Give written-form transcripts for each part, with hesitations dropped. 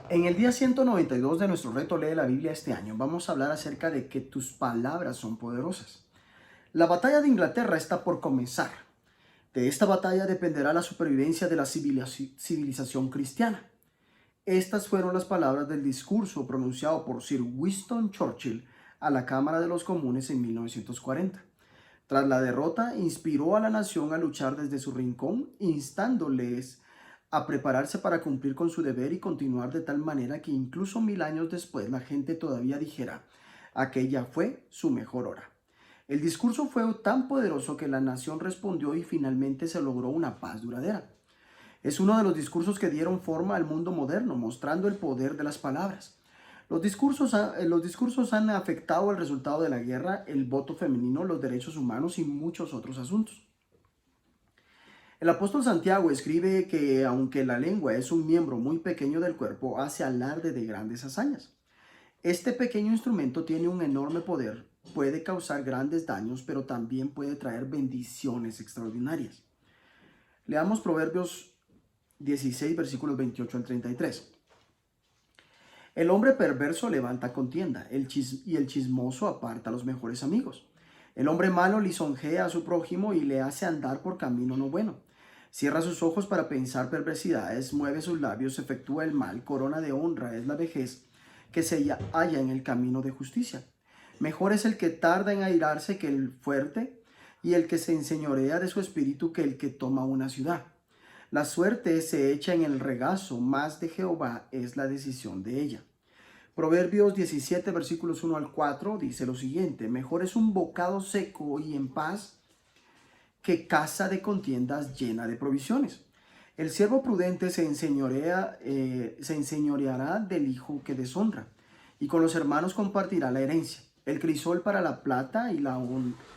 En el día 192 de nuestro reto Lee la Biblia este año, vamos a hablar acerca de que tus palabras son poderosas. La batalla de Inglaterra está por comenzar. De esta batalla dependerá la supervivencia de la civilización cristiana. Estas fueron las palabras del discurso pronunciado por Sir Winston Churchill a la Cámara de los Comunes en 1940. Tras la derrota, inspiró a la nación a luchar desde su rincón, instándoles a prepararse para cumplir con su deber y continuar de tal manera que incluso 1000 años después la gente todavía dijera, aquella fue su mejor hora. El discurso fue tan poderoso que la nación respondió y finalmente se logró una paz duradera. Es uno de los discursos que dieron forma al mundo moderno, mostrando el poder de las palabras. Los discursos han afectado el resultado de la guerra, el voto femenino, los derechos humanos y muchos otros asuntos. El apóstol Santiago escribe que aunque la lengua es un miembro muy pequeño del cuerpo, hace alarde de grandes hazañas. Este pequeño instrumento tiene un enorme poder, puede causar grandes daños, pero también puede traer bendiciones extraordinarias. Leamos Proverbios 16, versículos 28 al 33. El hombre perverso levanta contienda, y el chismoso aparta a los mejores amigos. El hombre malo lisonjea a su prójimo y le hace andar por camino no bueno. Cierra sus ojos para pensar perversidades, mueve sus labios, efectúa el mal, corona de honra es la vejez que se halla en el camino de justicia. Mejor es el que tarda en airarse que el fuerte, y el que se enseñorea de su espíritu que el que toma una ciudad. La suerte se echa en el regazo, mas de Jehová es la decisión de ella. Proverbios 17, versículos 1 al 4 dice lo siguiente: mejor es un bocado seco y en paz que casa de contiendas llena de provisiones. El siervo prudente se enseñoreará del hijo que deshonra, y con los hermanos compartirá la herencia. El crisol para la plata y la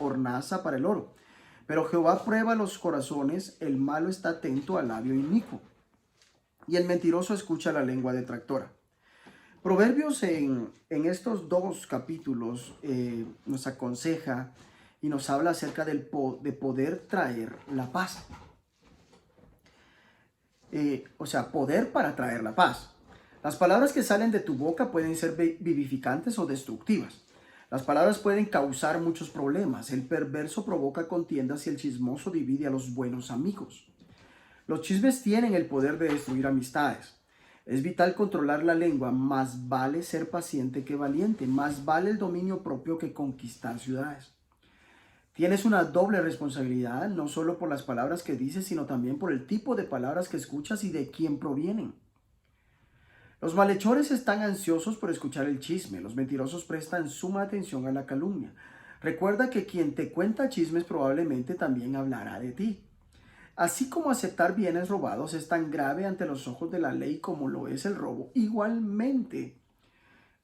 hornaza para el oro. Pero Jehová prueba los corazones, el malo está atento al labio inicuo, y el mentiroso escucha la lengua detractora. Proverbios en estos dos capítulos nos aconseja y nos habla acerca de poder traer la paz. Poder para traer la paz. Las palabras que salen de tu boca pueden ser vivificantes o destructivas. Las palabras pueden causar muchos problemas. El perverso provoca contiendas y el chismoso divide a los buenos amigos. Los chismes tienen el poder de destruir amistades. Es vital controlar la lengua, más vale ser paciente que valiente, más vale el dominio propio que conquistar ciudades. Tienes una doble responsabilidad, no solo por las palabras que dices, sino también por el tipo de palabras que escuchas y de quién provienen. Los malhechores están ansiosos por escuchar el chisme, los mentirosos prestan suma atención a la calumnia. Recuerda que quien te cuenta chismes probablemente también hablará de ti. Así como aceptar bienes robados es tan grave ante los ojos de la ley como lo es el robo, igualmente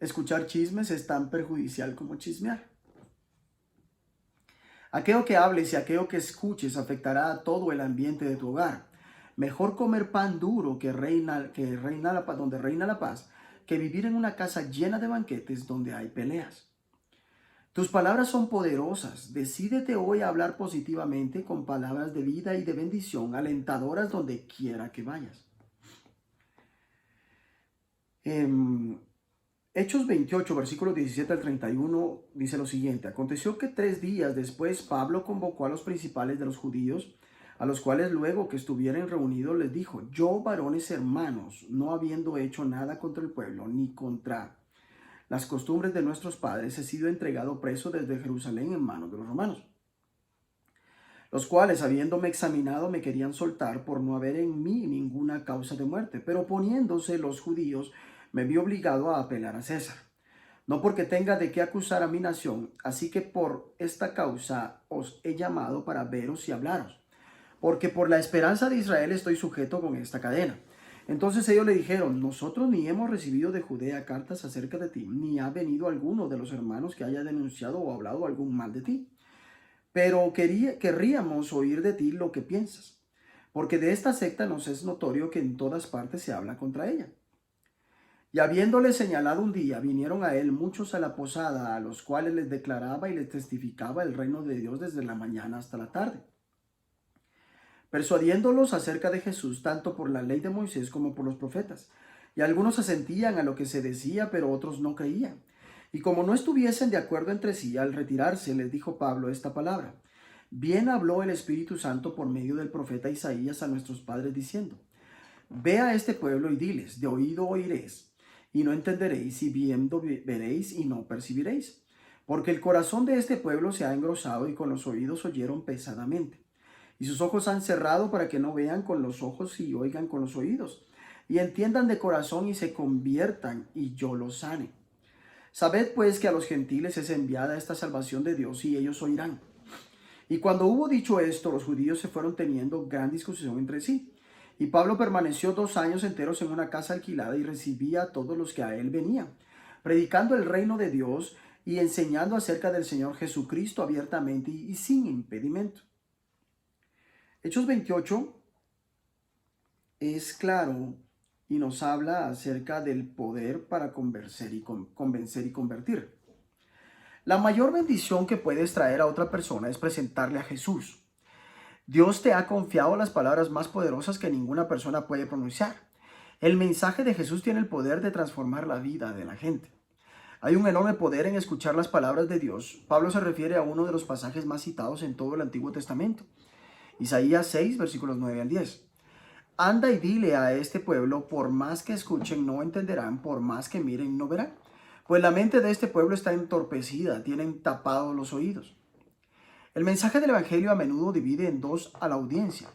escuchar chismes es tan perjudicial como chismear. Aquello que hables y aquello que escuches afectará a todo el ambiente de tu hogar. Mejor comer pan duro donde reina la paz, que vivir en una casa llena de banquetes donde hay peleas. Tus palabras son poderosas. Decídete hoy a hablar positivamente con palabras de vida y de bendición, alentadoras donde quiera que vayas. Hechos 28, versículos 17 al 31, dice lo siguiente: aconteció que 3 días después Pablo convocó a los principales de los judíos, a los cuales luego que estuvieran reunidos les dijo: yo, varones hermanos, no habiendo hecho nada contra el pueblo, ni contra las costumbres de nuestros padres, he sido entregado preso desde Jerusalén en manos de los romanos, los cuales, habiéndome examinado, me querían soltar por no haber en mí ninguna causa de muerte. Pero poniéndose los judíos, me vi obligado a apelar a César, no porque tenga de qué acusar a mi nación, así que por esta causa os he llamado para veros y hablaros, porque por la esperanza de Israel estoy sujeto con esta cadena. Entonces ellos le dijeron: nosotros ni hemos recibido de Judea cartas acerca de ti, ni ha venido alguno de los hermanos que haya denunciado o hablado algún mal de ti. Pero querríamos oír de ti lo que piensas, porque de esta secta nos es notorio que en todas partes se habla contra ella. Y habiéndole señalado un día, vinieron a él muchos a la posada, a los cuales les declaraba y les testificaba el reino de Dios desde la mañana hasta la tarde, persuadiéndolos acerca de Jesús, tanto por la ley de Moisés como por los profetas, Y algunos asentían a lo que se decía, pero otros no creían. Y como no estuviesen de acuerdo entre sí, al retirarse les dijo Pablo esta palabra: Bien habló el Espíritu Santo por medio del profeta Isaías a nuestros padres diciendo: Ve a este pueblo y diles, de oído oiréis, y no entenderéis, y viendo veréis, y no percibiréis. Porque el corazón de este pueblo se ha engrosado, y con los oídos oyeron pesadamente. Y sus ojos han cerrado para que no vean con los ojos y oigan con los oídos, y entiendan de corazón y se conviertan, y yo los sane. Sabed pues que a los gentiles es enviada esta salvación de Dios, y ellos oirán. Y cuando hubo dicho esto, los judíos se fueron teniendo gran discusión entre sí. Y Pablo permaneció 2 años enteros en una casa alquilada y recibía a todos los que a él venían, predicando el reino de Dios y enseñando acerca del Señor Jesucristo abiertamente y sin impedimento. Hechos 28 es claro y nos habla acerca del poder para convencer y convertir. La mayor bendición que puedes traer a otra persona es presentarle a Jesús. Dios te ha confiado las palabras más poderosas que ninguna persona puede pronunciar. El mensaje de Jesús tiene el poder de transformar la vida de la gente. Hay un enorme poder en escuchar las palabras de Dios. Pablo se refiere a uno de los pasajes más citados en todo el Antiguo Testamento. Isaías 6, versículos 9 al 10. Anda y dile a este pueblo, por más que escuchen no entenderán, por más que miren no verán. Pues la mente de este pueblo está entorpecida, tienen tapados los oídos. El mensaje del Evangelio a menudo divide en dos a la audiencia.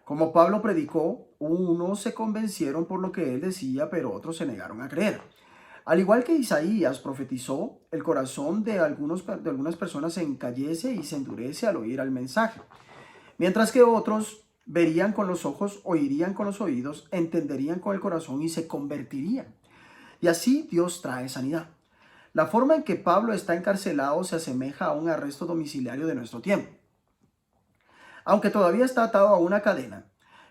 Como Pablo predicó, unos se convencieron por lo que él decía, pero otros se negaron a creer. Al igual que Isaías profetizó, el corazón de algunas personas se encallece y se endurece al oír el mensaje, mientras que otros verían con los ojos, oirían con los oídos, entenderían con el corazón y se convertirían. Y así Dios trae sanidad. La forma en que Pablo está encarcelado se asemeja a un arresto domiciliario de nuestro tiempo. Aunque todavía está atado a una cadena,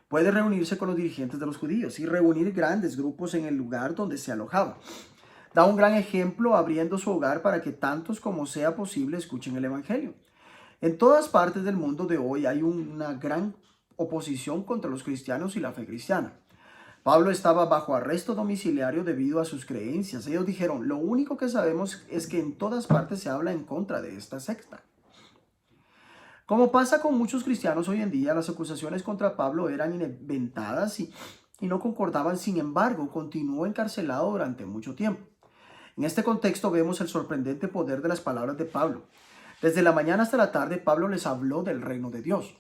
puede reunirse con los dirigentes de los judíos y reunir grandes grupos en el lugar donde se alojaba. Da un gran ejemplo abriendo su hogar para que tantos como sea posible escuchen el Evangelio. En todas partes del mundo de hoy hay una gran oposición contra los cristianos y la fe cristiana. Pablo estaba bajo arresto domiciliario debido a sus creencias. Ellos dijeron: lo único que sabemos es que en todas partes se habla en contra de esta secta. Como pasa con muchos cristianos hoy en día, las acusaciones contra Pablo eran inventadas y no concordaban. Sin embargo, continuó encarcelado durante mucho tiempo. En este contexto vemos el sorprendente poder de las palabras de Pablo. Desde la mañana hasta la tarde, Pablo les habló del reino de Dios.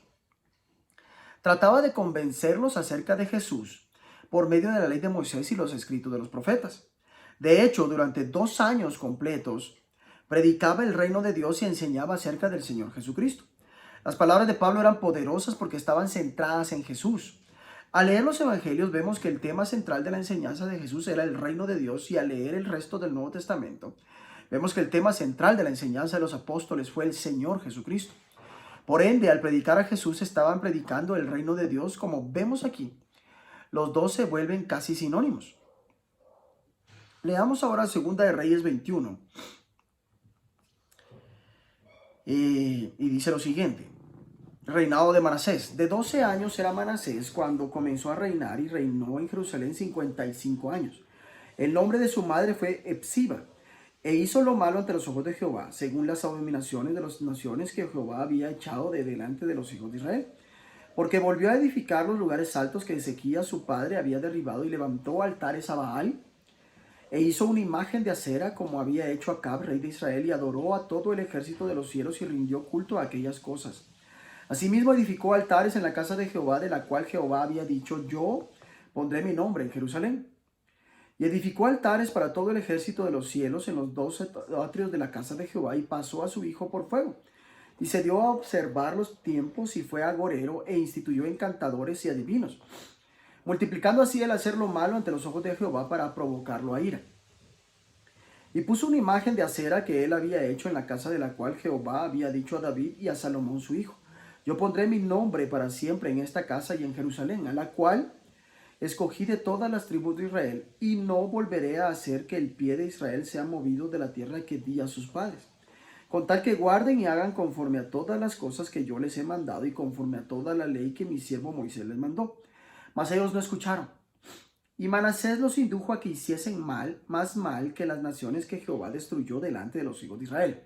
Trataba de convencerlos acerca de Jesús por medio de la ley de Moisés y los escritos de los profetas. De hecho, durante 2 años completos, predicaba el reino de Dios y enseñaba acerca del Señor Jesucristo. Las palabras de Pablo eran poderosas porque estaban centradas en Jesús. Al leer los evangelios vemos que el tema central de la enseñanza de Jesús era el reino de Dios, y al leer el resto del Nuevo Testamento vemos que el tema central de la enseñanza de los apóstoles fue el Señor Jesucristo. Por ende, al predicar a Jesús estaban predicando el reino de Dios, como vemos aquí. Los dos se vuelven casi sinónimos. Leamos ahora 2 de Reyes 21. Y dice lo siguiente. Reinado de Manasés. De 12 años era Manasés cuando comenzó a reinar, y reinó en Jerusalén 55 años. El nombre de su madre fue Epsiba, e hizo lo malo ante los ojos de Jehová, según las abominaciones de las naciones que Jehová había echado de delante de los hijos de Israel. Porque volvió a edificar los lugares altos que Ezequías su padre había derribado, y levantó altares a Baal, e hizo una imagen de acera, como había hecho Acab, rey de Israel, y adoró a todo el ejército de los cielos y rindió culto a aquellas cosas. Asimismo edificó altares en la casa de Jehová, de la cual Jehová había dicho: yo pondré mi nombre en Jerusalén. Y edificó altares para todo el ejército de los cielos en los 12 atrios de la casa de Jehová, y pasó a su hijo por fuego. Y se dio a observar los tiempos, y fue agorero, e instituyó encantadores y adivinos, multiplicando así el hacer lo malo ante los ojos de Jehová para provocarlo a ira. Y puso una imagen de acera que él había hecho en la casa de la cual Jehová había dicho a David y a Salomón su hijo: yo pondré mi nombre para siempre en esta casa y en Jerusalén, a la cual escogí de todas las tribus de Israel, y no volveré a hacer que el pie de Israel sea movido de la tierra que di a sus padres, con tal que guarden y hagan conforme a todas las cosas que yo les he mandado, y conforme a toda la ley que mi siervo Moisés les mandó. Mas ellos no escucharon. Y Manasés los indujo a que hiciesen mal, más mal que las naciones que Jehová destruyó delante de los hijos de Israel.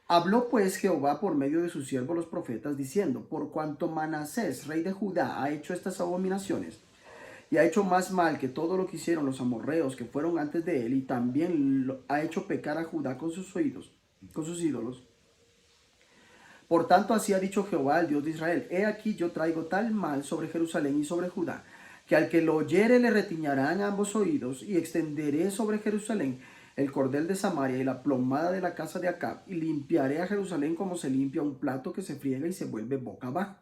Habló pues Jehová por medio de sus siervos los profetas, diciendo: por cuanto Manasés, rey de Judá, ha hecho estas abominaciones, y ha hecho más mal que todo lo que hicieron los amorreos que fueron antes de él, y también ha hecho pecar a Judá con sus ídolos. Por tanto, así ha dicho Jehová, el Dios de Israel: he aquí yo traigo tal mal sobre Jerusalén y sobre Judá, que al que lo oyere le retiñarán ambos oídos, y extenderé sobre Jerusalén el cordel de Samaria y la plomada de la casa de Acab, y limpiaré a Jerusalén como se limpia un plato que se friega y se vuelve boca abajo.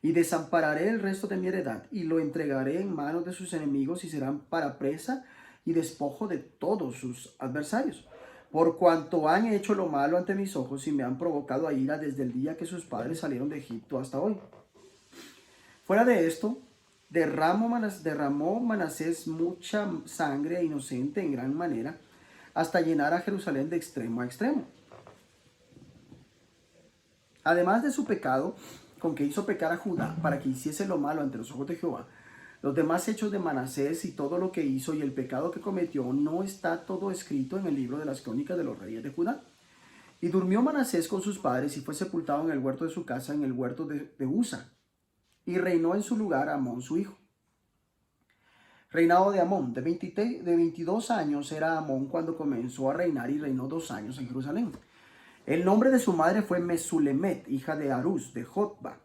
Y desampararé el resto de mi heredad, y lo entregaré en manos de sus enemigos, y serán para presa y despojo de todos sus adversarios. Por cuanto han hecho lo malo ante mis ojos y me han provocado a ira desde el día que sus padres salieron de Egipto hasta hoy. Fuera de esto, derramó Manasés mucha sangre inocente en gran manera, hasta llenar a Jerusalén de extremo a extremo. Además de su pecado, con que hizo pecar a Judá, para que hiciese lo malo ante los ojos de Jehová, los demás hechos de Manasés y todo lo que hizo y el pecado que cometió, ¿no está todo escrito en el libro de las crónicas de los reyes de Judá? Y durmió Manasés con sus padres y fue sepultado en el huerto de su casa, en el huerto de Usa, y reinó en su lugar Amón su hijo. Reinado de Amón, de 22 años era Amón cuando comenzó a reinar, y reinó 2 años en Jerusalén. El nombre de su madre fue Mesulemet, hija de Harús, de Jotba.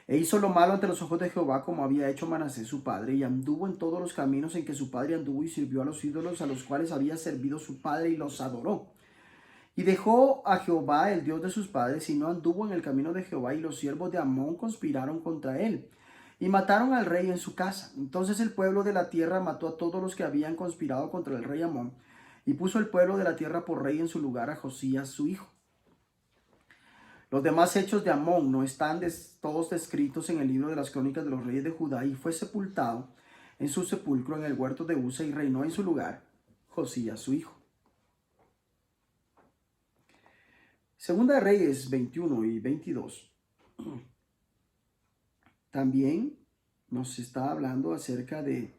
E hizo lo malo ante los ojos de Jehová, como había hecho Manasés su padre, y anduvo en todos los caminos en que su padre anduvo, y sirvió a los ídolos a los cuales había servido su padre, y los adoró. Y dejó a Jehová, el Dios de sus padres, y no anduvo en el camino de Jehová, y los siervos de Amón conspiraron contra él, y mataron al rey en su casa. Entonces el pueblo de la tierra mató a todos los que habían conspirado contra el rey Amón, y puso el pueblo de la tierra por rey en su lugar a Josías su hijo. Los demás hechos de Amón no están todos descritos en el libro de las crónicas de los reyes de Judá, y fue sepultado en su sepulcro en el huerto de Usa, y reinó en su lugar Josías su hijo. Segunda de Reyes 21 y 22. También nos está hablando acerca de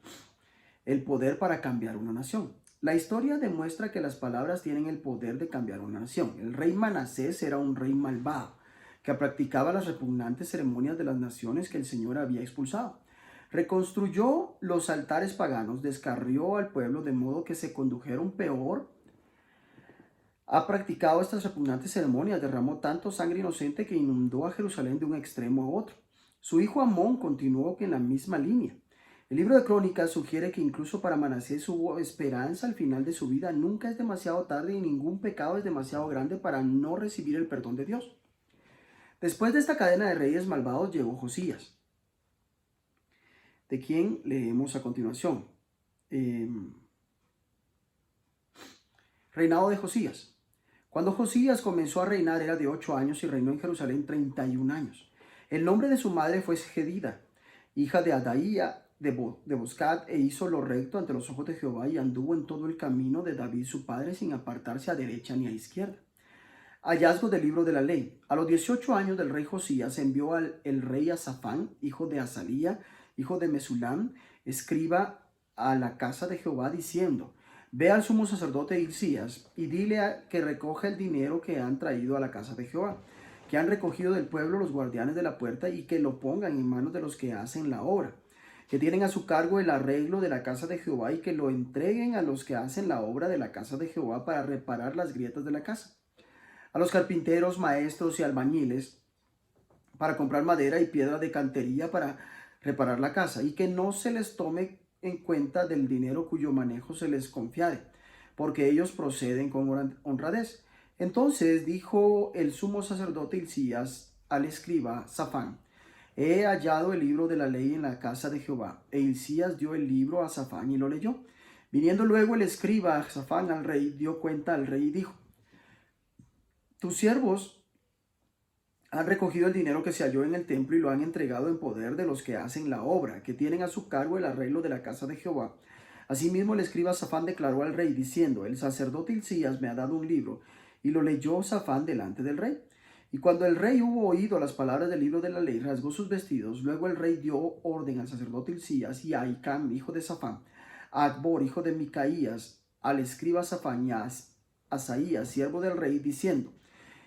el poder para cambiar una nación. La historia demuestra que las palabras tienen el poder de cambiar una nación. El rey Manasés era un rey malvado que practicaba las repugnantes ceremonias de las naciones que el Señor había expulsado. Reconstruyó los altares paganos, descarrió al pueblo de modo que se condujeron peor. Ha practicado estas repugnantes ceremonias, derramó tanto sangre inocente que inundó a Jerusalén de un extremo a otro. Su hijo Amón continuó en la misma línea. El libro de Crónicas sugiere que incluso para Manasés hubo esperanza al final de su vida. Nunca es demasiado tarde y ningún pecado es demasiado grande para no recibir el perdón de Dios. Después de esta cadena de reyes malvados llegó Josías, de quien leemos a continuación. Reinado de Josías. Cuando Josías comenzó a reinar era de 8 años y reinó en Jerusalén 31 años. El nombre de su madre fue Gedida, hija de Adaía de Boscat, e hizo lo recto ante los ojos de Jehová, y anduvo en todo el camino de David su padre, sin apartarse a derecha ni a izquierda. Hallazgo del libro de la ley. A los 18 años del rey Josías envió el rey a Safán, hijo de Azalía, hijo de Mesulam, escriba, a la casa de Jehová, diciendo: ve al sumo sacerdote Hilcías y dile que recoja el dinero que han traído a la casa de Jehová, que han recogido del pueblo los guardianes de la puerta, y que lo pongan en manos de los que hacen la obra, que tienen a su cargo el arreglo de la casa de Jehová, y que lo entreguen a los que hacen la obra de la casa de Jehová para reparar las grietas de la casa, a los carpinteros, maestros y albañiles, para comprar madera y piedra de cantería para reparar la casa, y que no se les tome en cuenta del dinero cuyo manejo se les confiare, porque ellos proceden con honradez. Entonces dijo el sumo sacerdote Hilcías al escriba Safán: he hallado el libro de la ley en la casa de Jehová. E Hilcías dio el libro a Safán y lo leyó. Viniendo luego el escriba Safán al rey, dio cuenta al rey y dijo: tus siervos han recogido el dinero que se halló en el templo y lo han entregado en poder de los que hacen la obra, que tienen a su cargo el arreglo de la casa de Jehová. Asimismo el escriba Safán declaró al rey, diciendo: el sacerdote Hilcías me ha dado un libro. Y lo leyó Safán delante del rey. Y cuando el rey hubo oído las palabras del libro de la ley, rasgó sus vestidos. Luego el rey dio orden al sacerdote Hilcías y a Ahicam, hijo de Safán, a Acbor, hijo de Micaías, al escriba Safán y a Asaías, siervo del rey, diciendo: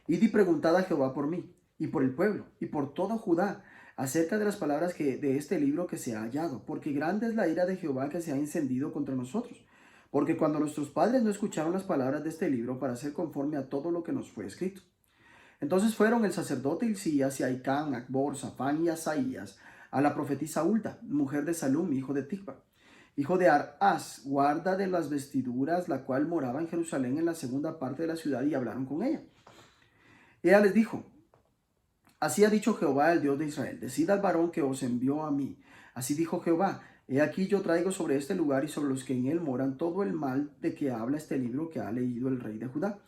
Id y preguntad a Jehová por mí, y por el pueblo, y por todo Judá, acerca de las palabras de este libro que se ha hallado, porque grande es la ira de Jehová que se ha encendido contra nosotros. Porque cuando nuestros padres no escucharon las palabras de este libro para hacer conforme a todo lo que nos fue escrito. Entonces fueron el sacerdote Hilcías y Ahicam, Acbor, Safán y Asaías a la profetisa Hulda, mujer de Salum, hijo de Ticva, hijo de Arás, guarda de las vestiduras, la cual moraba en Jerusalén en la segunda parte de la ciudad, y hablaron con ella. Ella les dijo: Así ha dicho Jehová, el Dios de Israel: decid al varón que os envió a mí. Así dijo Jehová: he aquí yo traigo sobre este lugar y sobre los que en él moran todo el mal de que habla este libro que ha leído el rey de Judá.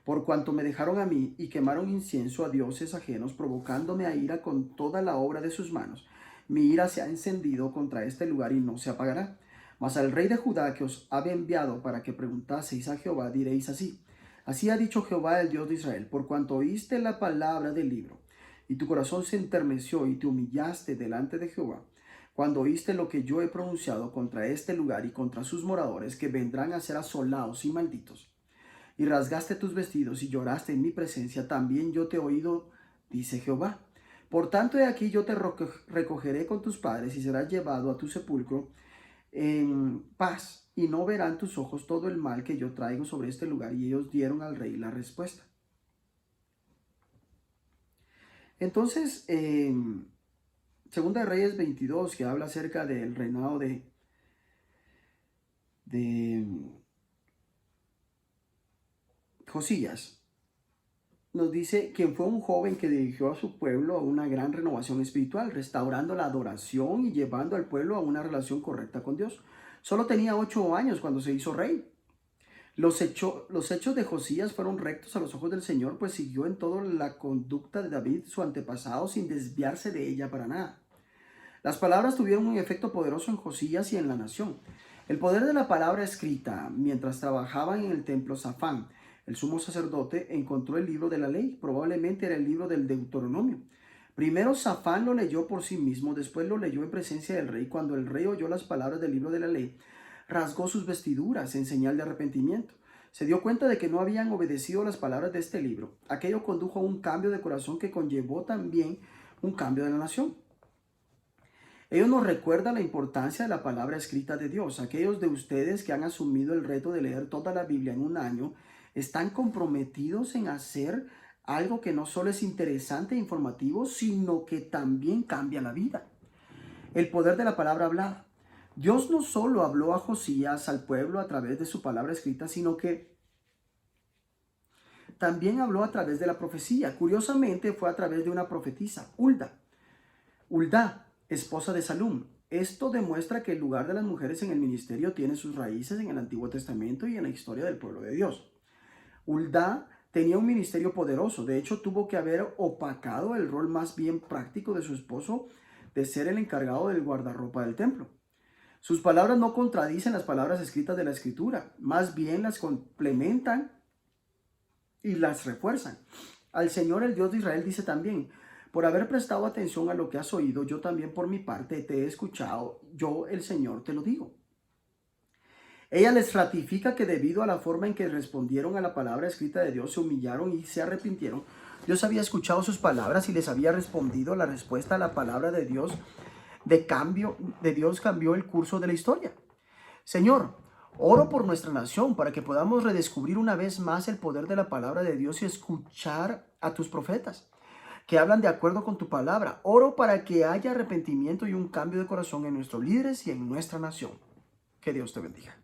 Por cuanto me dejaron a mí y quemaron incienso a dioses ajenos, provocándome a ira con toda la obra de sus manos, mi ira se ha encendido contra este lugar y no se apagará. Mas al rey de Judá, que os había enviado para que preguntaseis a Jehová, diréis así: así ha dicho Jehová, el Dios de Israel: por cuanto oíste la palabra del libro, y tu corazón se enterneció y te humillaste delante de Jehová, cuando oíste lo que yo he pronunciado contra este lugar y contra sus moradores, que vendrán a ser asolados y malditos, y rasgaste tus vestidos y lloraste en mi presencia, también yo te he oído, dice Jehová. Por tanto, he aquí yo te recogeré con tus padres y serás llevado a tu sepulcro en paz, y no verán tus ojos todo el mal que yo traigo sobre este lugar. Y ellos dieron al rey la respuesta. Entonces, Segunda de Reyes 22, que habla acerca del reinado de Josías, nos dice: quien fue un joven que dirigió a su pueblo a una gran renovación espiritual, restaurando la adoración y llevando al pueblo a una relación correcta con Dios. Solo tenía 8 años cuando se hizo rey. Los hechos de Josías fueron rectos a los ojos del Señor, pues siguió en todo la conducta de David, su antepasado, sin desviarse de ella para nada. Las palabras tuvieron un efecto poderoso en Josías y en la nación. El poder de la palabra escrita. Mientras trabajaban en el templo, Safán, el sumo sacerdote, encontró el libro de la ley. Probablemente era el libro del Deuteronomio. Primero Safán lo leyó por sí mismo, después lo leyó en presencia del rey. Cuando el rey oyó las palabras del libro de la ley, rasgó sus vestiduras en señal de arrepentimiento. Se dio cuenta de que no habían obedecido las palabras de este libro. Aquello condujo a un cambio de corazón que conllevó también un cambio de la nación. Ellos nos recuerdan la importancia de la palabra escrita de Dios. Aquellos de ustedes que han asumido el reto de leer toda la Biblia en un año están comprometidos en hacer algo que no solo es interesante e informativo, sino que también cambia la vida. El poder de la palabra hablada. Dios no solo habló a Josías, al pueblo, a través de su palabra escrita, sino que también habló a través de la profecía. Curiosamente, fue a través de una profetisa, Hulda, esposa de Salum. Esto demuestra que el lugar de las mujeres en el ministerio tiene sus raíces en el Antiguo Testamento y en la historia del pueblo de Dios. Hulda tenía un ministerio poderoso. De hecho, tuvo que haber opacado el rol más bien práctico de su esposo de ser el encargado del guardarropa del templo. Sus palabras no contradicen las palabras escritas de la Escritura, más bien las complementan y las refuerzan. Al Señor, el Dios de Israel, dice también: por haber prestado atención a lo que has oído, yo también por mi parte te he escuchado, yo el Señor te lo digo. Ella les ratifica que debido a la forma en que respondieron a la palabra escrita de Dios, se humillaron y se arrepintieron. Dios había escuchado sus palabras y les había respondido. La respuesta a la palabra de Dios Dios cambió el curso de la historia. Señor, oro por nuestra nación para que podamos redescubrir una vez más el poder de la palabra de Dios y escuchar a tus profetas que hablan de acuerdo con tu palabra. Oro para que haya arrepentimiento y un cambio de corazón en nuestros líderes y en nuestra nación. Que Dios te bendiga.